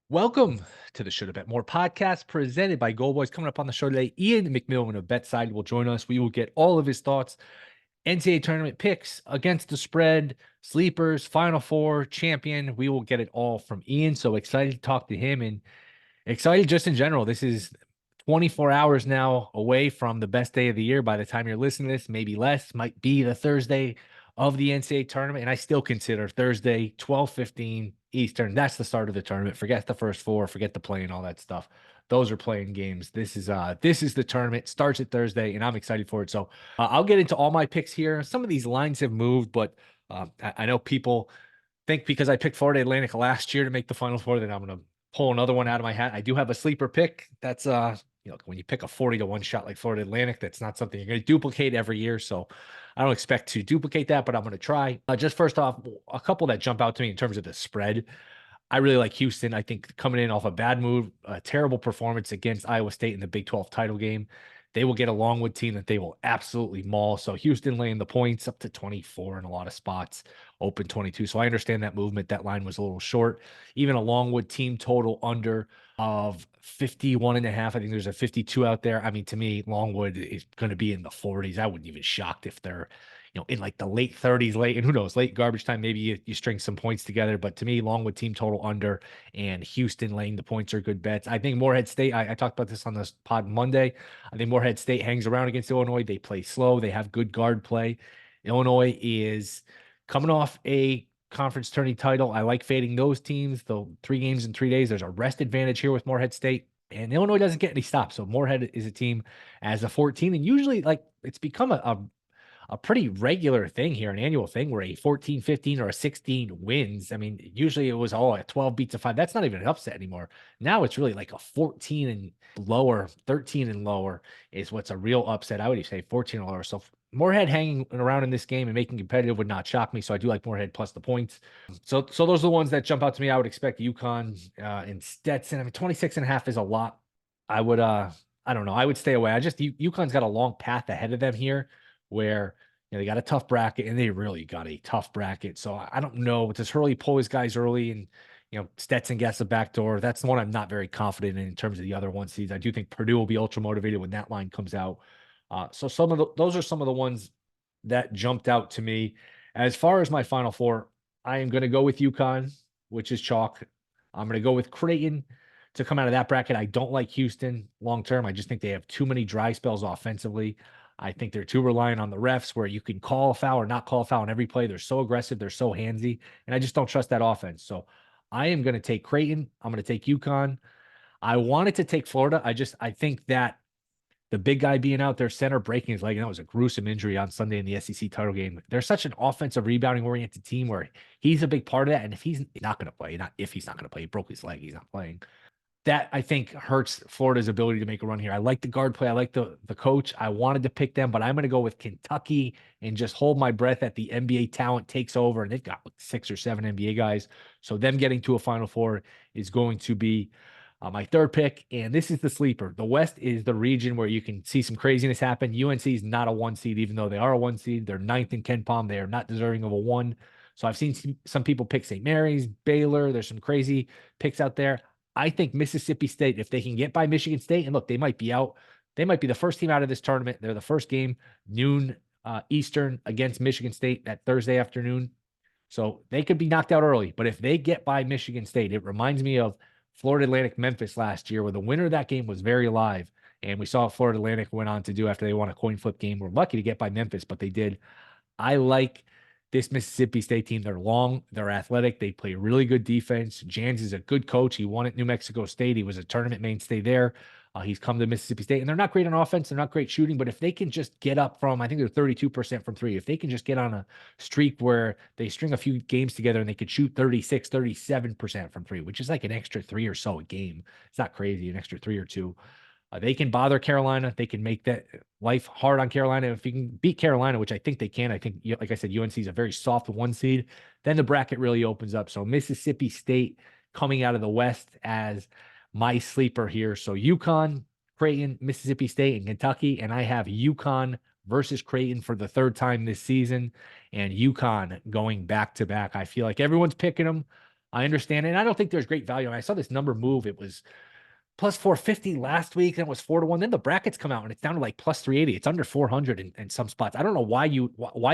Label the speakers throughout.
Speaker 1: Welcome to the Shoulda Bet More Podcast presented by Go Boys. Coming up on the show today, Iain MacMillan of BetSide will join us. We will get all of his thoughts, NCAA tournament picks, against the spread, sleepers, Final Four, champion. We will get it all from Iain. So excited to talk to him and excited just in general. This is 24 hours now away from the best day of the year. By the time you're listening to this, maybe less, might be the Thursday of the NCAA tournament. And I still consider Thursday, 12:15 Eastern. That's the start of the tournament. Forget the first four, forget the play and all that stuff. Those are playing games. This is the tournament. Starts at Thursday, and I'm excited for it. So I'll get into all my picks here. Some of these lines have moved, but I know people think because I picked Florida Atlantic last year to make the Final Four that I'm going to pull another one out of my hat. I do have a sleeper pick. That's when you pick a 40-1 shot like Florida Atlantic, that's not something you're going to duplicate every year. So I don't expect to duplicate that, but I'm going to try. Just first off, a couple that jump out to me in terms of the spread. I really like Houston. I think coming in off a bad move, a terrible performance against Iowa State in the Big 12 title game, they will get a Longwood team that they will absolutely maul. So Houston laying the points up to 24 in a lot of spots, open 22. So I understand that movement. That line was a little short. Even a Longwood team total under of 51.5. I think there's a 52 out there. I mean, to me, Longwood is going to be in the 40s. I wouldn't even be shocked if they're in like the late 30s, and who knows, late garbage time, maybe you string some points together. But to me, Longwood team total under and Houston laying the points are good bets. I think Morehead State, I talked about this on this pod Monday. I think Morehead State hangs around against Illinois. They play slow. They have good guard play. Illinois is coming off a conference tourney title. I like fading those teams. The 3 games in 3 days, there's a rest advantage here with Morehead State. And Illinois doesn't get any stops. So Morehead is a team as a 14. And usually, like, it's become a pretty regular thing here, an annual thing where a 14, 15, or a 16 wins. I mean, usually it was a 12 beats a 5. That's not even an upset anymore. Now it's really like a 14 and lower, 13 and lower is what's a real upset. I would even say 14 and lower. So Morehead hanging around in this game and making competitive would not shock me. So I do like Morehead plus the points. So those are the ones that jump out to me. I would expect UConn and Stetson. I mean, 26.5 is a lot. I would, I don't know. I would stay away. UConn's got a long path ahead of them here where they got a tough bracket and they really got a tough bracket. So I don't know. Does Hurley pull his guys early and Stetson gets the back door? That's the one I'm not very confident in terms of the other 1 seeds. I do think Purdue will be ultra motivated when that line comes out. So those are some of the ones that jumped out to me. As far as my Final Four, I am going to go with UConn, which is chalk. I'm going to go with Creighton to come out of that bracket. I don't like Houston long term. I just think they have too many dry spells offensively. I think they're too reliant on the refs where you can call a foul or not call a foul on every play. They're so aggressive. They're so handsy. And I just don't trust that offense. So I am going to take Creighton. I'm going to take UConn. I wanted to take Florida. I think that the big guy being out there, center breaking his leg, and that was a gruesome injury on Sunday in the SEC title game. They're such an offensive rebounding oriented team where he's a big part of that. And if he's not going to play, not if he's not going to play, he broke his leg, he's not playing. That I think hurts Florida's ability to make a run here. I like the guard play. I like the coach. I wanted to pick them, but I'm going to go with Kentucky and just hold my breath that the NBA talent takes over. And they've got like 6 or 7 NBA guys. So them getting to a Final Four is going to be my third pick. And this is the sleeper. The West is the region where you can see some craziness happen. UNC is not a 1 seed, even though they are a 1 seed. They're 9th in KenPom. They are not deserving of a 1. So I've seen some people pick St. Mary's, Baylor. There's some crazy picks out there. I think Mississippi State, if they can get by Michigan State, and look, they might be out. They might be the first team out of this tournament. They're the first game, noon Eastern against Michigan State that Thursday afternoon. So they could be knocked out early. But if they get by Michigan State, it reminds me of Florida Atlantic Memphis last year, where the winner of that game was very live. And we saw what Florida Atlantic went on to do after they won a coin flip game. We're lucky to get by Memphis, but they did. I like this Mississippi State team. They're long, they're athletic, they play really good defense. Jans is a good coach. He won at New Mexico State. He was a tournament mainstay there. He's come to Mississippi State, and they're not great on offense. They're not great shooting, but if they can just get up from, I think they're 32% from 3. If they can just get on a streak where they string a few games together and they could shoot 36, 37% from 3, which is like an extra 3 or so a game. It's not crazy, an extra 3 or 2. They can bother Carolina. They can make that life hard on Carolina. If you can beat Carolina, which I think they can, I think, like I said, UNC is a very soft 1 seed, then the bracket really opens up. So Mississippi State coming out of the West as my sleeper here. So UConn, Creighton, Mississippi State, and Kentucky. And I have UConn versus Creighton for the 3rd time this season, and UConn going back to back. I feel like everyone's picking them. I understand it. And I don't think there's great value. And I saw this number move. It was plus 450 last week, and it was 4-1. Then the brackets come out and it's down to like plus 380. It's under 400 in some spots. I don't know why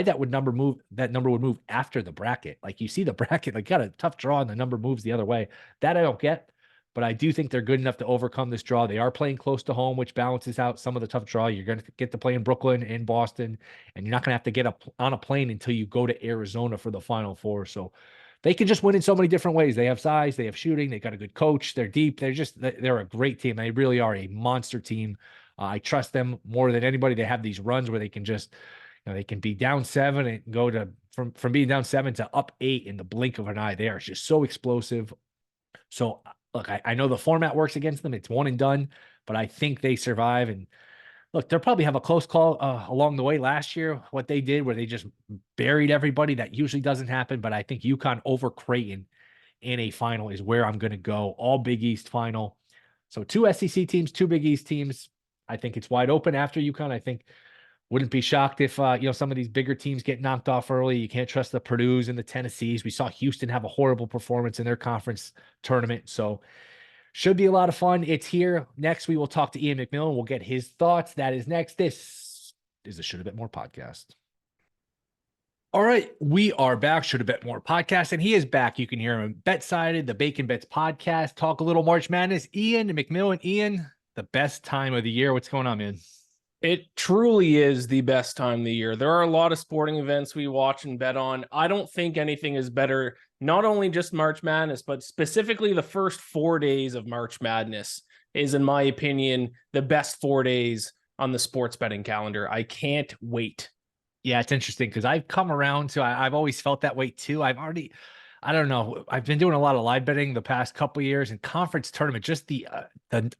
Speaker 1: that number would move after the bracket. Like, you see the bracket, like, got a tough draw and the number moves the other way. That I don't get, but I do think they're good enough to overcome this draw. They are playing close to home, which balances out some of the tough draw. You're going to get to play in Brooklyn and Boston, and you're not going to have to get on a plane until you go to Arizona for the Final Four. So they can just win in so many different ways. They have size, they have shooting, they got a good coach, they're deep. They're a great team. They really are a monster team. I trust them more than anybody. They have these runs where they can just, they can be down 7 and go to from being down 7 to up 8 in the blink of an eye. They are just so explosive. So look, I know the format works against them. It's one and done, but I think they survive. And look, they'll probably have a close call along the way. Last year, what they did where they just buried everybody, that usually doesn't happen. But I think UConn over Creighton in a final is where I'm going to go. All Big East final. So 2 SEC teams, 2 Big East teams. I think it's wide open after UConn. I think wouldn't be shocked if some of these bigger teams get knocked off early. You can't trust the Purdues and the Tennessees. We saw Houston have a horrible performance in their conference tournament. So should be a lot of fun. It's here. Next, we will talk to Iain MacMillan. We'll get his thoughts. That is next. This is the Shoulda Bet More podcast. All right, we are back. Shoulda Bet More podcast, and he is back. You can hear him Bet-sided, the Bacon Bets podcast. Talk a little March Madness. Iain MacMillan. Iain, the best time of the year. What's going on, man?
Speaker 2: It truly is the best time of the year. There are a lot of sporting events we watch and bet on. I don't think anything is better, not only just March Madness, but specifically the first 4 days of March Madness is, in my opinion, the best 4 days on the sports betting calendar. I can't wait.
Speaker 1: Yeah, it's interesting because I've come around to, I've always felt that way too. I don't know. I've been doing a lot of live betting the past couple of years, and conference tournament, just the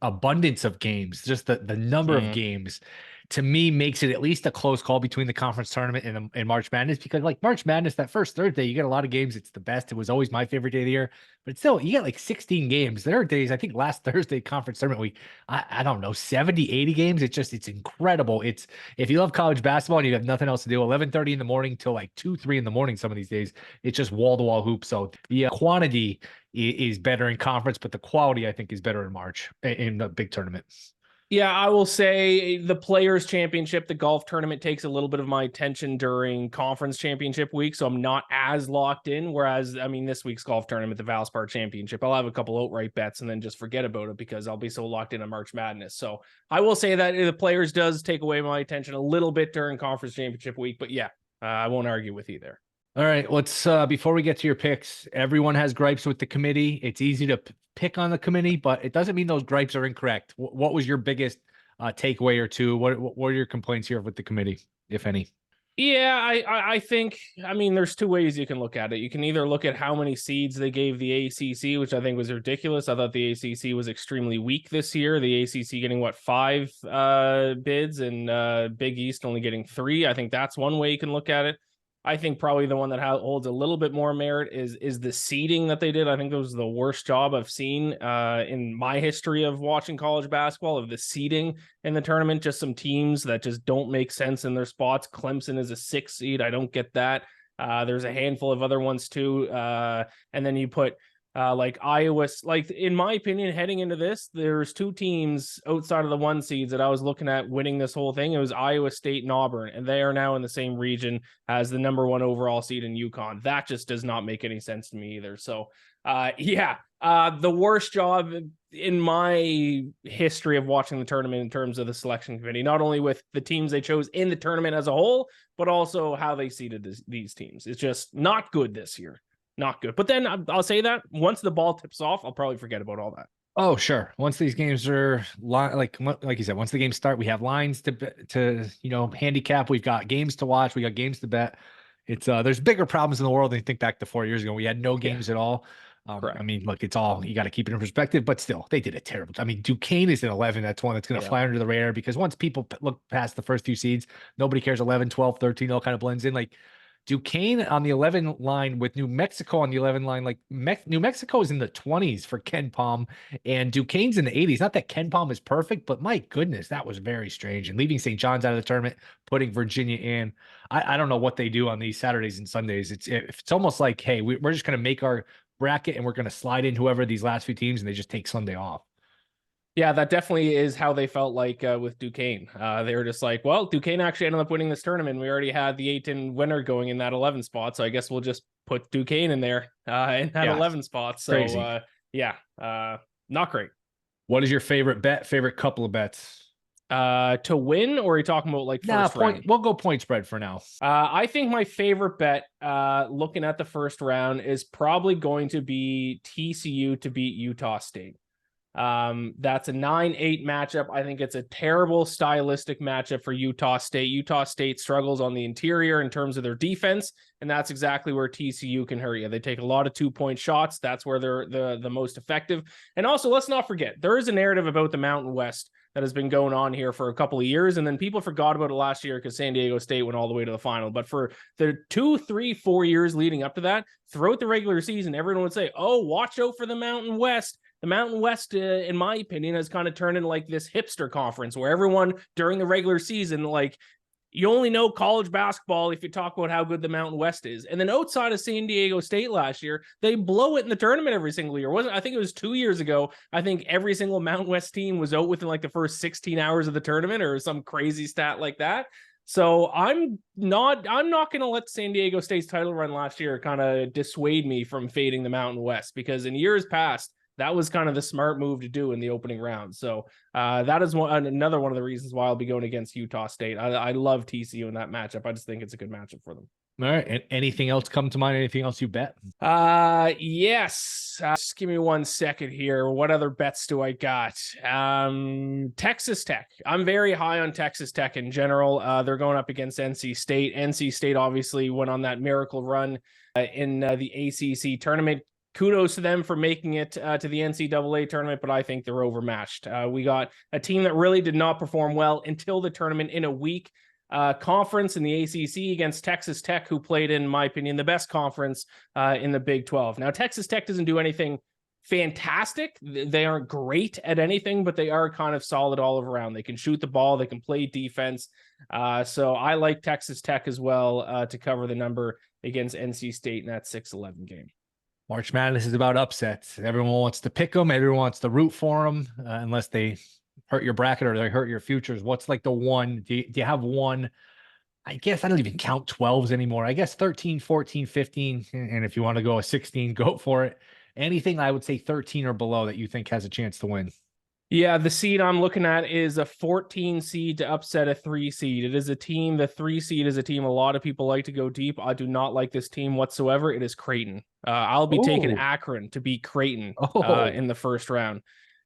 Speaker 1: abundance of games, just the number of games, to me makes it at least a close call between the conference tournament and March Madness, because like March Madness, that first Thursday, you get a lot of games. It's the best. It was always my favorite day of the year, but still, you get like 16 games. There are days, I think last Thursday conference tournament week, I don't know, 70, 80 games. It's incredible. It's, if you love college basketball and you have nothing else to do, 11:30 in the morning till like 2, 3 in the morning, some of these days, it's just wall to wall hoops. So the quantity is better in conference, but the quality I think is better in March in the big tournaments.
Speaker 2: Yeah, I will say the Players Championship, the golf tournament, takes a little bit of my attention during conference championship week, so I'm not as locked in. Whereas, I mean, this week's golf tournament, the Valspar Championship, I'll have a couple outright bets and then just forget about it because I'll be so locked in on March Madness. So I will say that the Players does take away my attention a little bit during conference championship week, but yeah, I won't argue with you there.
Speaker 1: All right, let's before we get to your picks, everyone has gripes with the committee. It's easy to pick on the committee, but it doesn't mean those gripes are incorrect. What was your biggest takeaway or two? What are your complaints here with the committee, if any?
Speaker 2: Yeah, I think, I mean, there's 2 ways you can look at it. You can either look at how many seeds they gave the ACC, which I think was ridiculous. I thought the ACC was extremely weak this year. The ACC getting 5 bids and Big East only getting 3. I think that's one way you can look at it. I think probably the one that holds a little bit more merit is the seeding that they did. I think that was the worst job I've seen in my history of watching college basketball, of the seeding in the tournament. Just some teams that just don't make sense in their spots. Clemson is a 6 seed. I don't get that. There's a handful of other ones too. And then you put like Iowa, like in my opinion, heading into this, there's 2 teams outside of the 1 seeds that I was looking at winning this whole thing. It was Iowa State and Auburn, and they are now in the same region as the number 1 overall seed in UConn. That just does not make any sense to me either. So the worst job in my history of watching the tournament in terms of the selection committee, not only with the teams they chose in the tournament as a whole, but also how they seeded these teams. It's just not good this year. Not good. But then I'll say that once the ball tips off, I'll probably forget about all that.
Speaker 1: Oh, sure. Once these games are like you said, once the games start, we have lines to handicap. We've got games to watch. We got games to bet. It's there's bigger problems in the world than you think back to 4 years ago. We had no games at all. I mean, look, it's all, you got to keep it in perspective, but still, they did a terrible. I mean, Duquesne is at 11. That's one that's going to fly under the radar because once people look past the first few seeds, nobody cares. 11, 12, 13, all kind of blends in. Like Duquesne on the 11 line with New Mexico on the 11 line. Like New Mexico is in the 20s for Ken Palm and Duquesne's in the 80s. Not that Ken Palm is perfect, but my goodness, that was very strange. And leaving St. John's out of the tournament, putting Virginia in, I don't know what they do on these Saturdays and Sundays. It's almost like, hey, we're just going to make our bracket and we're going to slide in whoever these last few teams and they just take Sunday off.
Speaker 2: Yeah, that definitely is how they felt like with Duquesne. They were just like, well, Duquesne actually ended up winning this tournament. We already had the 8-10 winner going in that 11 spot. So I guess we'll just put Duquesne in there in that 11 spot. So not great.
Speaker 1: What is your favorite bet, favorite couple of bets?
Speaker 2: To win, or are you talking about like first round?
Speaker 1: We'll go point spread for now.
Speaker 2: I think my favorite bet, looking at the first round, is probably going to be TCU to beat Utah State. That's a 9-8 matchup. I think it's a terrible stylistic matchup for Utah State. Utah State struggles on the interior in terms of their defense, and that's exactly where TCU can hurt you. They take a lot of 2-point shots. That's where they're the most effective. And also, let's not forget, there is a narrative about the Mountain West that has been going on here for a couple of years, and then people forgot about it last year because San Diego State went all the way to the final. But for the 2, 3, 4 years leading up to that, throughout the regular season, everyone would say, oh, watch out for the Mountain West. The Mountain West, in my opinion, has kind of turned into like this hipster conference where everyone during the regular season, like, you only know college basketball if you talk about how good the Mountain West is. And then outside of San Diego State last year, they blow it in the tournament every single year. I think it was 2 years ago. I think every single Mountain West team was out within like the first 16 hours of the tournament or some crazy stat like that. So I'm not going to let San Diego State's title run last year kind of dissuade me from fading the Mountain West, because in years past, that was kind of the smart move to do in the opening round. So that is another one of the reasons why I'll be going against Utah State. I love TCU in that matchup. I just think it's a good matchup for them.
Speaker 1: All right. And anything else come to mind? Anything else you bet?
Speaker 2: Yes. Just give me 1 second here. What other bets do I got? Texas Tech. I'm very high on Texas Tech in general. They're going up against NC State. NC State obviously went on that miracle run in the ACC tournament. Kudos to them for making it to the NCAA tournament, but I think they're overmatched. We got a team that really did not perform well until the tournament in a weak conference in the ACC against Texas Tech, who played, in my opinion, the best conference in the Big 12. Now, Texas Tech doesn't do anything fantastic. They aren't great at anything, but they are kind of solid all around. They can shoot the ball. They can play defense. So I like Texas Tech as well to cover the number against NC State in that 6-11 game.
Speaker 1: March Madness is about upsets. Everyone wants to pick them. Everyone wants to root for them, unless they hurt your bracket or they hurt your futures. What's like the one? Do you have one? I guess I don't even count 12s anymore. I guess 13, 14, 15. And if you want to go a 16, go for it. Anything I would say 13 or below that you think has a chance to win.
Speaker 2: Yeah, the seed I'm looking at is a 14 seed to upset a 3 seed. It is a team, the 3 seed is a team a lot of people like to go deep. I do not like this team whatsoever. It is Creighton. I'll be taking Akron to beat Creighton in the first round.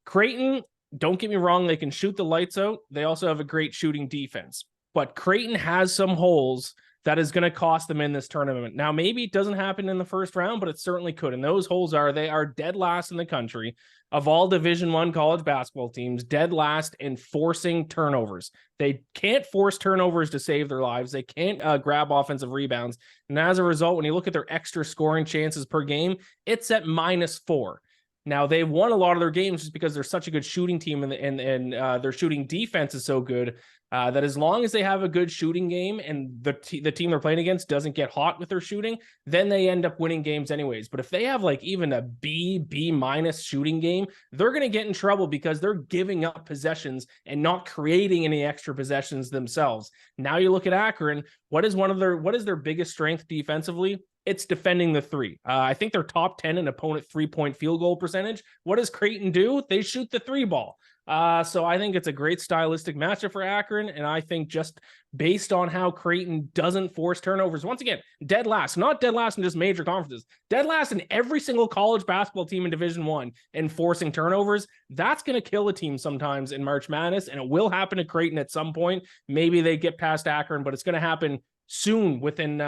Speaker 2: Creighton, don't get me wrong, they can shoot the lights out. They also have a great shooting defense. But Creighton has some holes that is going to cost them in this tournament. Now, maybe it doesn't happen in the first round, but it certainly could. And those holes are, they are dead last in the country of all Division I college basketball teams, dead last in forcing turnovers. They can't force turnovers to save their lives. They can't grab offensive rebounds. And as a result, when you look at their extra scoring chances per game, it's at -4. Now, they've won a lot of their games just because they're such a good shooting team, and their shooting defense is so good that as long as they have a good shooting game and the team they're playing against doesn't get hot with their shooting, then they end up winning games anyways. But if they have like even a B- shooting game, they're going to get in trouble because they're giving up possessions and not creating any extra possessions themselves. Now you look at Akron. What is their biggest strength defensively? It's defending the 3. I think they're top 10 in opponent 3-point field goal percentage. What does Creighton do? They shoot the 3 ball. So I think it's a great stylistic matchup for Akron. And I think just based on how Creighton doesn't force turnovers, once again, dead last, not dead last in just major conferences, dead last in every single college basketball team in Division I in forcing turnovers, that's going to kill a team sometimes in March Madness. And it will happen to Creighton at some point. Maybe they get past Akron, but it's going to happen soon within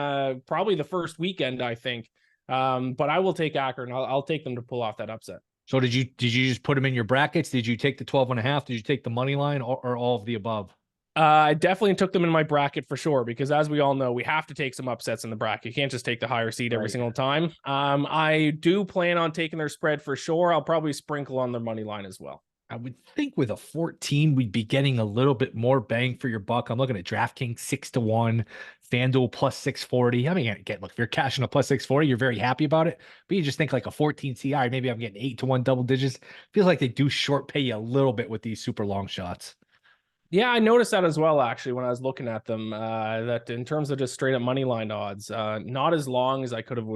Speaker 2: probably the first weekend, I think. But I will take Akron. I'll take them to pull off that upset.
Speaker 1: So did you just put them in your brackets? Did you take the 12.5? Did you take the money line or all of the above?
Speaker 2: I definitely took them in my bracket for sure, because as we all know, we have to take some upsets in the bracket. You can't just take the higher seed every single time. I do plan on taking their spread for sure. I'll probably sprinkle on their money line as well.
Speaker 1: I would think with a 14, we'd be getting a little bit more bang for your buck. I'm looking at DraftKings 6-1, FanDuel plus 640. I mean, again, look, if you're cashing a plus 640, you're very happy about it. But you just think like a 14 CI, maybe I'm getting 8-1 double digits. Feels like they do short pay you a little bit with these super long shots.
Speaker 2: Yeah, I noticed that as well, actually, when I was looking at them, that in terms of just straight up money line odds, not as long as I could have,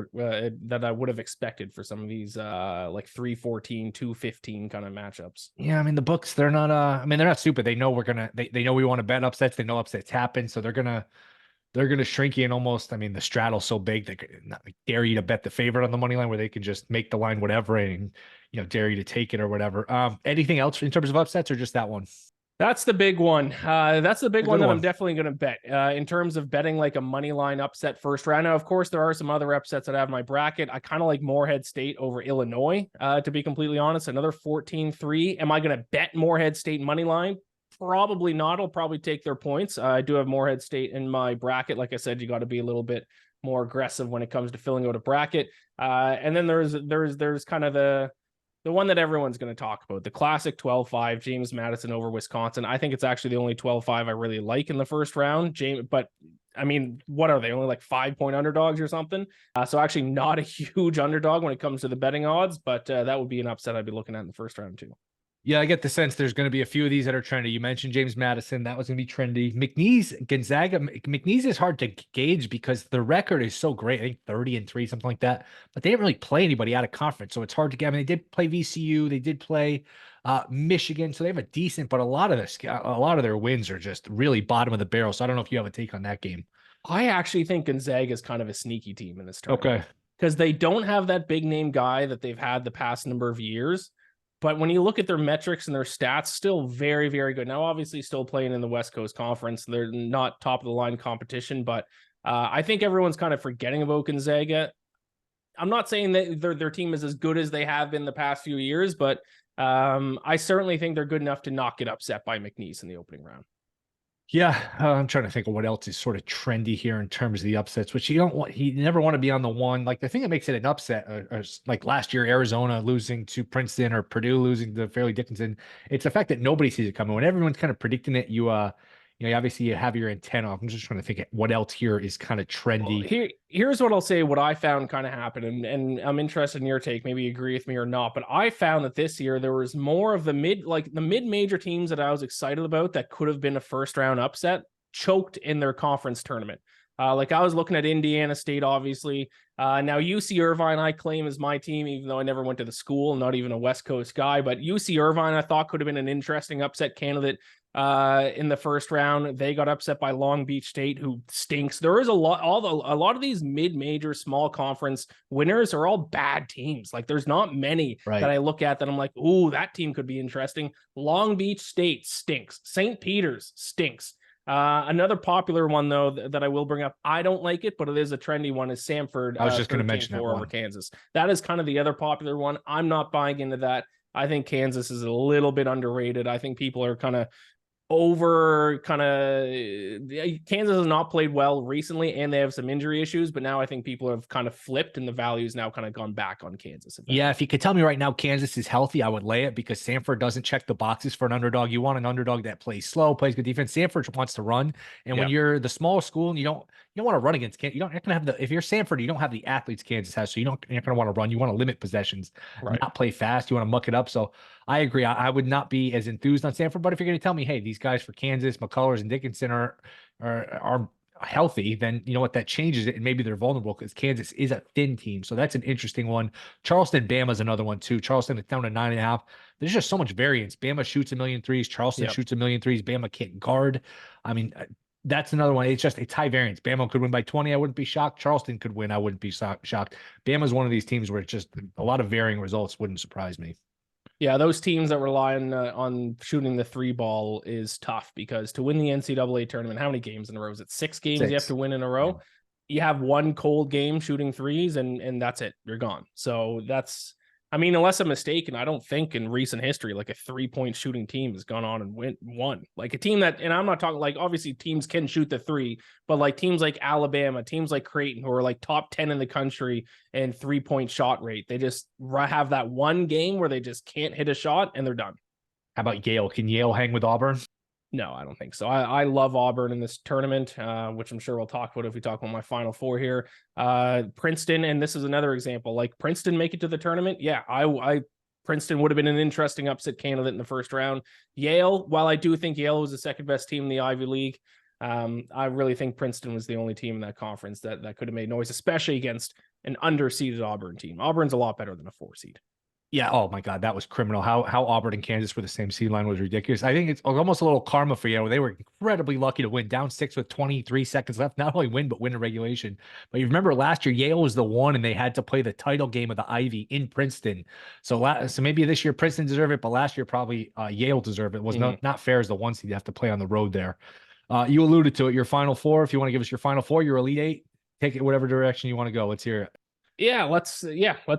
Speaker 2: that I would have expected for some of these, like 314, 215 kind of matchups.
Speaker 1: Yeah, I mean, the books, they're not, I mean, they're not stupid. They know they know we want to bet upsets. They know upsets happen. So they're gonna shrink you in almost. I mean, the straddle's so big they could not dare you to bet the favorite on the money line where they can just make the line whatever and dare you to take it or whatever. Anything else in terms of upsets or just that one?
Speaker 2: That's the big one. That's the big one that
Speaker 1: one.
Speaker 2: I'm definitely going to bet. In terms of betting like a money line upset first round. Now, of course, there are some other upsets that I have in my bracket. I kind of like Morehead State over Illinois, to be completely honest. Another 14-3. Am I going to bet Morehead State money line? Probably not. I'll probably take their points. I do have Morehead State in my bracket. Like I said, you got to be a little bit more aggressive when it comes to filling out a bracket. And then there's kind of the one that everyone's going to talk about, the classic 12-5, James Madison over Wisconsin. I think it's actually the only 12-5 I really like in the first round. But I mean, what are they? Only like 5-point underdogs or something? So actually not a huge underdog when it comes to the betting odds, but that would be an upset I'd be looking at in the first round too.
Speaker 1: Yeah, I get the sense there's going to be a few of these that are trendy. You mentioned James Madison. That was going to be trendy. McNeese, Gonzaga. McNeese is hard to gauge because the record is so great. I think 30-3, something like that. But they didn't really play anybody out of conference. So it's hard to get. I mean, they did play VCU. They did play Michigan. So they have a decent, but a lot of their wins are just really bottom of the barrel. So I don't know if you have a take on that game.
Speaker 2: I actually think Gonzaga is kind of a sneaky team in this tournament.
Speaker 1: Okay.
Speaker 2: Because they don't have that big name guy that they've had the past number of years. But when you look at their metrics and their stats, still very, very good. Now, obviously, still playing in the West Coast Conference. They're not top of the line competition, but I think everyone's kind of forgetting about Gonzaga. I'm not saying that their team is as good as they have been the past few years, but I certainly think they're good enough to not get upset by McNeese in the opening round.
Speaker 1: Yeah, I'm trying to think of what else is sort of trendy here in terms of the upsets, which you never want to be on the one. Like the thing that makes it an upset, or like last year, Arizona losing to Princeton or Purdue losing to Fairleigh Dickinson. It's the fact that nobody sees it coming. When everyone's kind of predicting it, you obviously you have your antenna off. I'm just trying to think what else here is kind of trendy.
Speaker 2: Well, here's what I'll say, what I found kind of happened, and I'm interested in your take, maybe you agree with me or not, but I found that this year there was more of the mid-major teams that I was excited about that could have been a first round upset choked in their conference tournament. Like I was looking at Indiana State, obviously. Now UC Irvine, I claim is my team, even though I never went to the school, not even a West Coast guy, but UC Irvine I thought could have been an interesting upset candidate in the first round. They got upset by Long Beach State, who stinks. There is a lot of these mid-major small conference winners are all bad teams. Like there's not many that I look at that I'm like, ooh, that team could be interesting. Long Beach State stinks. St. Peter's stinks. Another popular one though that I will bring up, I don't like it, but it is a trendy one, is Samford.
Speaker 1: I was just going to mention that one
Speaker 2: over Kansas. That is kind of the other popular one. I'm not buying into that. I think Kansas is a little bit underrated. I think people are Kansas has not played well recently and they have some injury issues, but now I think people have kind of flipped and the value's now kind of gone back on Kansas.
Speaker 1: Yeah, if you could tell me right now Kansas is healthy, I would lay it because Samford doesn't check the boxes for an underdog. You want an underdog that plays slow, plays good defense. Samford wants to run. And when you're the small school and you don't want to run against Kansas, you're not going to have if you're Samford, you don't have the athletes Kansas has. So you're not going to want to run. You want to limit possessions, not play fast. You want to muck it up. So I agree. I would not be as enthused on Samford, but if you're going to tell me, hey, these guys for Kansas, McCullers and Dickinson are healthy, then you know what, that changes it, and maybe they're vulnerable because Kansas is a thin team. So that's an interesting one. Charleston, Bama is another one too. Charleston is down to 9.5. There's just so much variance. Bama shoots 1,000,000 threes. Charleston shoots 1,000,000 threes. Bama can't guard. I mean, that's another one. It's high variance. Bama could win by 20. I wouldn't be shocked. Charleston could win. I wouldn't be shocked. Bama is one of these teams where it's just a lot of varying results. Wouldn't surprise me.
Speaker 2: Yeah, those teams that rely on shooting the three ball is tough because to win the NCAA tournament, how many games in a row is it? 6 games you have to win in a row. Yeah. You have one cold game shooting threes and that's it. You're gone. So unless I'm mistaken, I don't think in recent history, like a 3-point shooting team has gone on and won. Like a team that, and I'm not talking like, obviously teams can shoot the three, but like teams like Alabama, teams like Creighton, who are like top 10 in the country and 3-point shot rate, they just have that one game where they just can't hit a shot and they're done.
Speaker 1: How about Yale? Can Yale hang with Auburn?
Speaker 2: No, I don't think so. I love Auburn in this tournament, which I'm sure we'll talk about if we talk about my Final Four here. Princeton, and this is another example. Like Princeton make it to the tournament. Yeah, I Princeton would have been an interesting upset candidate in the first round. Yale, while I do think Yale was the second best team in the Ivy League, I really think Princeton was the only team in that conference that could have made noise, especially against an underseeded Auburn team. Auburn's a lot better than a 4 seed.
Speaker 1: Yeah. Oh my God, that was criminal. How Auburn and Kansas were the same seed line was ridiculous. I think it's almost a little karma for Yale. They were incredibly lucky to win down 6 with 23 seconds left. Not only win, but win in regulation. But you remember last year, Yale was the one, and they had to play the title game of the Ivy in Princeton. So maybe this year Princeton deserved it, but last year probably Yale deserved it. It was not fair as the 1 seed. You have to play on the road there. You alluded to it. Your Final Four. If you want to give us your Final Four, your Elite Eight, take it whatever direction you want to go. Let's hear it.
Speaker 2: Yeah, let's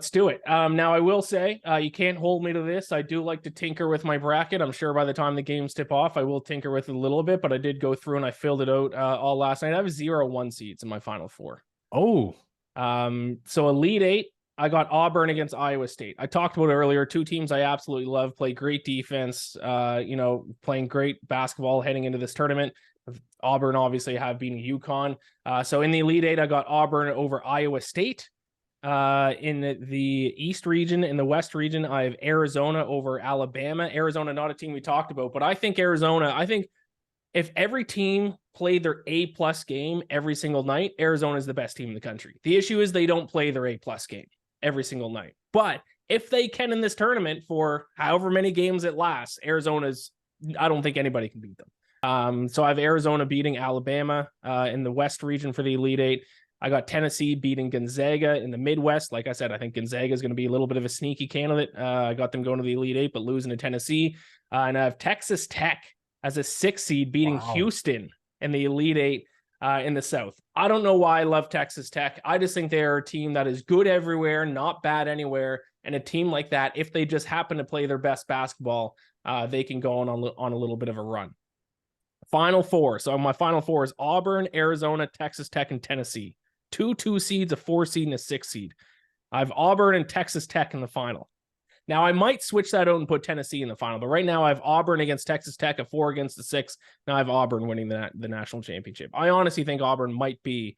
Speaker 2: do it. Now I will say, you can't hold me to this. I do like to tinker with my bracket. I'm sure by the time the games tip off, I will tinker with it a little bit, but I did go through and I filled it out all last night. I have 0 1 seeds in my Final Four.
Speaker 1: Oh.
Speaker 2: So Elite Eight, I got Auburn against Iowa State. I talked about it earlier. 2 teams I absolutely love, play great defense, playing great basketball heading into this tournament. Auburn obviously have beaten UConn. So in the Elite Eight, I got Auburn over Iowa State. In the East region, in the West region, I have Arizona over Alabama. Arizona, not a team we talked about, but I think if every team played their A+ game every single night, Arizona is the best team in the country. The issue is they don't play their A+ game every single night. But if they can in this tournament for however many games it lasts, I don't think anybody can beat them. So I have Arizona beating Alabama in the West region for the Elite Eight. I got Tennessee beating Gonzaga in the Midwest. Like I said, I think Gonzaga is going to be a little bit of a sneaky candidate. I got them going to the Elite Eight, but losing to Tennessee. And I have Texas Tech as a 6 seed beating Houston in the Elite Eight in the South. I don't know why I love Texas Tech. I just think they're a team that is good everywhere, not bad anywhere. And a team like that, if they just happen to play their best basketball, they can go on a little bit of a run. Final Four. So my Final Four is Auburn, Arizona, Texas Tech, and Tennessee. 2 seeds, a 4 seed, and a 6 seed. I have Auburn and Texas Tech in the final. Now, I might switch that out and put Tennessee in the final, but right now I have Auburn against Texas Tech, a 4 against the 6. Now I have Auburn winning the national championship. I honestly think Auburn might be,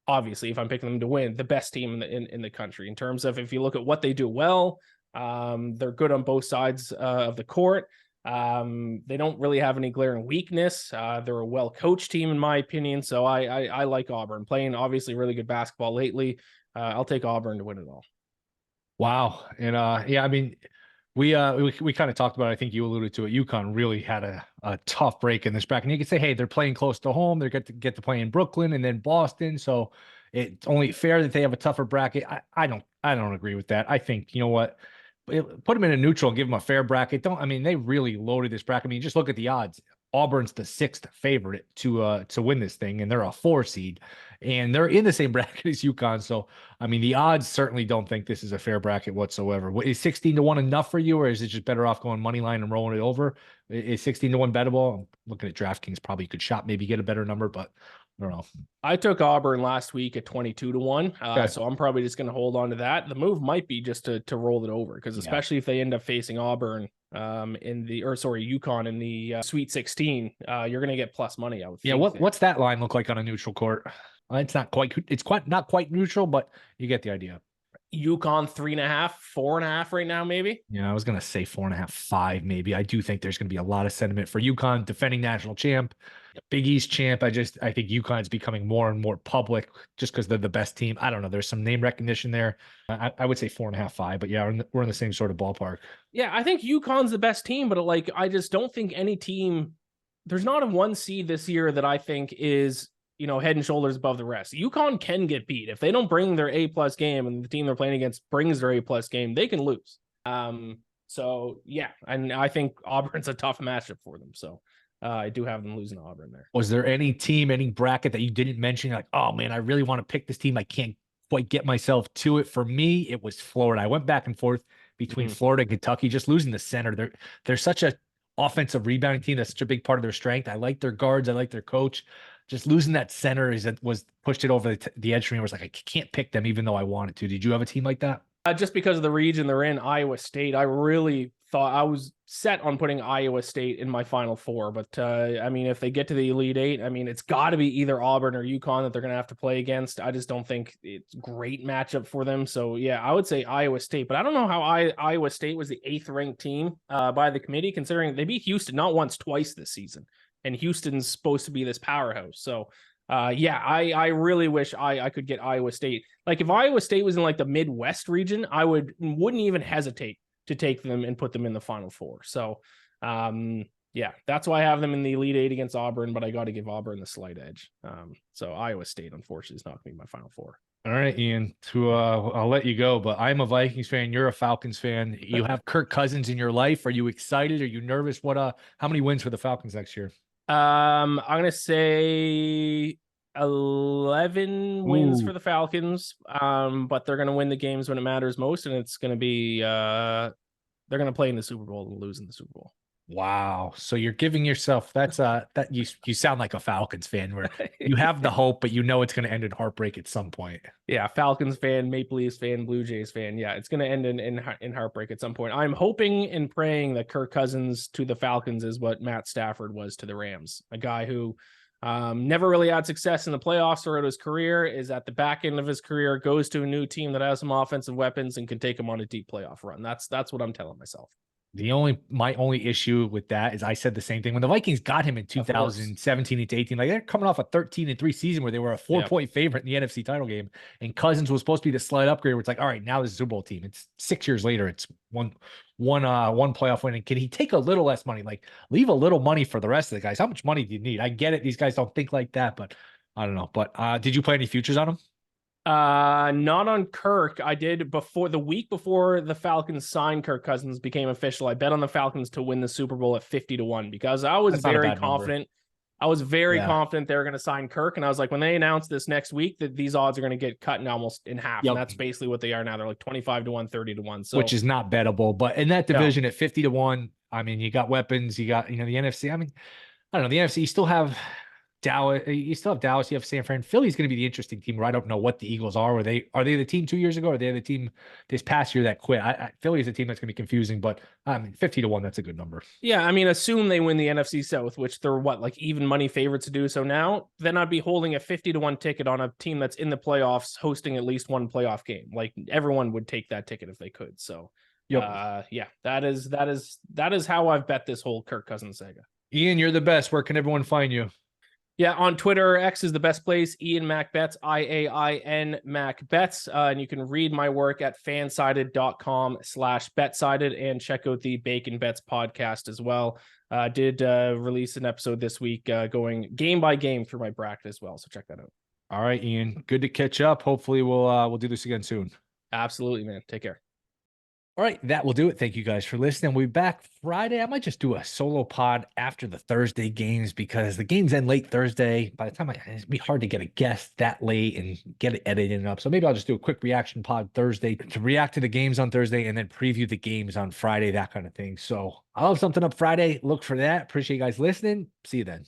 Speaker 2: obviously, if I'm picking them to win, the best team in the country in terms of if you look at what they do well. They're good on both sides of the court. They don't really have any glaring weakness. They're a well-coached team, in my opinion. So I like Auburn playing obviously really good basketball lately. I'll take Auburn to win it all.
Speaker 1: Wow. And I mean, we kind of talked about it. I think you alluded to it. UConn really had a tough break in this bracket. And you could say, hey, they're playing close to home. They get to play in Brooklyn and then Boston. So it's only fair that they have a tougher bracket. I don't agree with that. I think, you know what? Put them in a neutral and give them a fair bracket. They really loaded this bracket. I mean, just look at the odds. Auburn's the 6th favorite to win this thing, and they're a 4 seed, and they're in the same bracket as UConn. So, I mean, the odds certainly don't think this is a fair bracket whatsoever. Is 16-1 enough for you, or is it just better off going money line and rolling it over? Is 16-1 bettable? I'm looking at DraftKings, probably could shop, maybe get a better number, but I don't know.
Speaker 2: I took Auburn last week at 22-1. Okay. So I'm probably just going to hold on to that. The move might be just to roll it over, because especially if they end up facing Auburn UConn in the Sweet 16, you're going to get plus money. I would think.
Speaker 1: Yeah. What's that line look like on a neutral court? It's not quite neutral, but you get the idea.
Speaker 2: UConn 3.5, 4.5 right now, maybe.
Speaker 1: Yeah, I was gonna say 4.5, 5, maybe. I do think there's gonna be a lot of sentiment for UConn, defending national champ, Big East champ. I think UConn is becoming more and more public just because they're the best team. I don't know. There's some name recognition there. I would say 4.5, 5, but yeah, we're in the same sort of ballpark.
Speaker 2: Yeah, I think UConn's the best team, but I just don't think any team. There's not a 1 seed this year that I think is, head and shoulders above the rest. UConn can get beat. If they don't bring their A+ game and the team they're playing against brings their A+ game, they can lose. So yeah, and I think Auburn's a tough matchup for them. So I do have them losing to Auburn there.
Speaker 1: Was there any team, any bracket that you didn't mention? Like, oh man, I really want to pick this team. I can't quite get myself to it. For me, it was Florida. I went back and forth between Florida and Kentucky, just losing the center. They're such a offensive rebounding team. That's such a big part of their strength. I like their guards. I like their coach. Just losing that center was pushed it over the edge for me. I was like, I can't pick them even though I wanted to. Did you have a team like that?
Speaker 2: Just because of the region they're in, Iowa State. I really thought I was set on putting Iowa State in my Final Four, but I mean, if they get to the Elite Eight, I mean, it's got to be either Auburn or UConn that they're going to have to play against. I just don't think it's a great matchup for them. So yeah, I would say Iowa State, but I don't know how Iowa State was the 8th ranked team by the committee, considering they beat Houston not once, twice this season, and Houston's supposed to be this powerhouse. So. Yeah, I really wish I could get Iowa State. Like if Iowa State was in like the Midwest region, I wouldn't even hesitate to take them and put them in the Final Four. So, yeah, that's why I have them in the Elite Eight against Auburn, but I got to give Auburn the slight edge. So Iowa State, unfortunately, is not going to be my Final Four.
Speaker 1: All right, Ian, I'll let you go, but I'm a Vikings fan. You're a Falcons fan. You have Kirk Cousins in your life. Are you excited? Are you nervous? How many wins for the Falcons next year?
Speaker 2: I'm going to say 11 wins for the Falcons. But they're going to win the games when it matters most. And it's going to be, they're going to play in the Super Bowl and lose in the Super Bowl.
Speaker 1: Wow. So you're giving yourself that you sound like a Falcons fan where you have the hope, but you know it's going to end in heartbreak at some point.
Speaker 2: Yeah. Falcons fan, Maple Leafs fan, Blue Jays fan. Yeah. It's going to end in heartbreak at some point. I'm hoping and praying that Kirk Cousins to the Falcons is what Matt Stafford was to the Rams, a guy who never really had success in the playoffs throughout his career, is at the back end of his career, goes to a new team that has some offensive weapons and can take him on a deep playoff run. That's what I'm telling myself.
Speaker 1: My only issue with that is I said the same thing when the Vikings got him in 2017 into 18. Like they're coming off a 13-3 season where they were a 4-point favorite in the NFC title game, and Cousins was supposed to be the slight upgrade. Where it's like, all right, now this is a Super Bowl team. It's 6 years later. It's one playoff win. And can he take a little less money? Like leave a little money for the rest of the guys. How much money do you need? I get it. These guys don't think like that, but I don't know. But did you play any futures on him?
Speaker 2: Not on Kirk. I did the week before the Falcons signed Kirk Cousins became official. I bet on the Falcons to win the Super Bowl at 50-1 because I was very confident. I was very confident they were going to sign Kirk. And I was like, when they announced this next week that these odds are going to get cut in almost in half. And that's basically what they are now. They're like 25-1, 30-1. So, which
Speaker 1: is not bettable, but in that division at 50-1, I mean, you got weapons, you got, the NFC. I mean, I don't know, the NFC, you still have Dallas, you have San Fran. Philly's going to be the interesting team where I don't know what the Eagles are. Are they the team 2 years ago? Or are they the team this past year that quit? Philly is a team that's going to be confusing, but I mean, 50-1, that's a good number.
Speaker 2: Yeah, I mean, assume they win the NFC South, which they're even money favorites to do so now. Then I'd be holding a 50-1 ticket on a team that's in the playoffs, hosting at least one playoff game. Like everyone would take that ticket if they could. So, yeah, that is how I've bet this whole Kirk Cousins saga.
Speaker 1: Ian, you're the best. Where can everyone find you?
Speaker 2: Yeah, on Twitter, X is the best place. Iain MacBets, IAIN MacBets. And you can read my work at fansided.com/betsided and check out the Bacon Bets podcast as well. Did release an episode this week going game by game through my bracket as well. So check that out.
Speaker 1: All right, Ian. Good to catch up. Hopefully we'll do this again soon.
Speaker 2: Absolutely, man. Take care.
Speaker 1: All right, that will do it. Thank you guys for listening. We'll be back Friday. I might just do a solo pod after the Thursday games because the games end late Thursday. By the time it'd be hard to get a guest that late and get it edited up. So maybe I'll just do a quick reaction pod Thursday to react to the games on Thursday and then preview the games on Friday, that kind of thing. So I'll have something up Friday. Look for that. Appreciate you guys listening. See you then.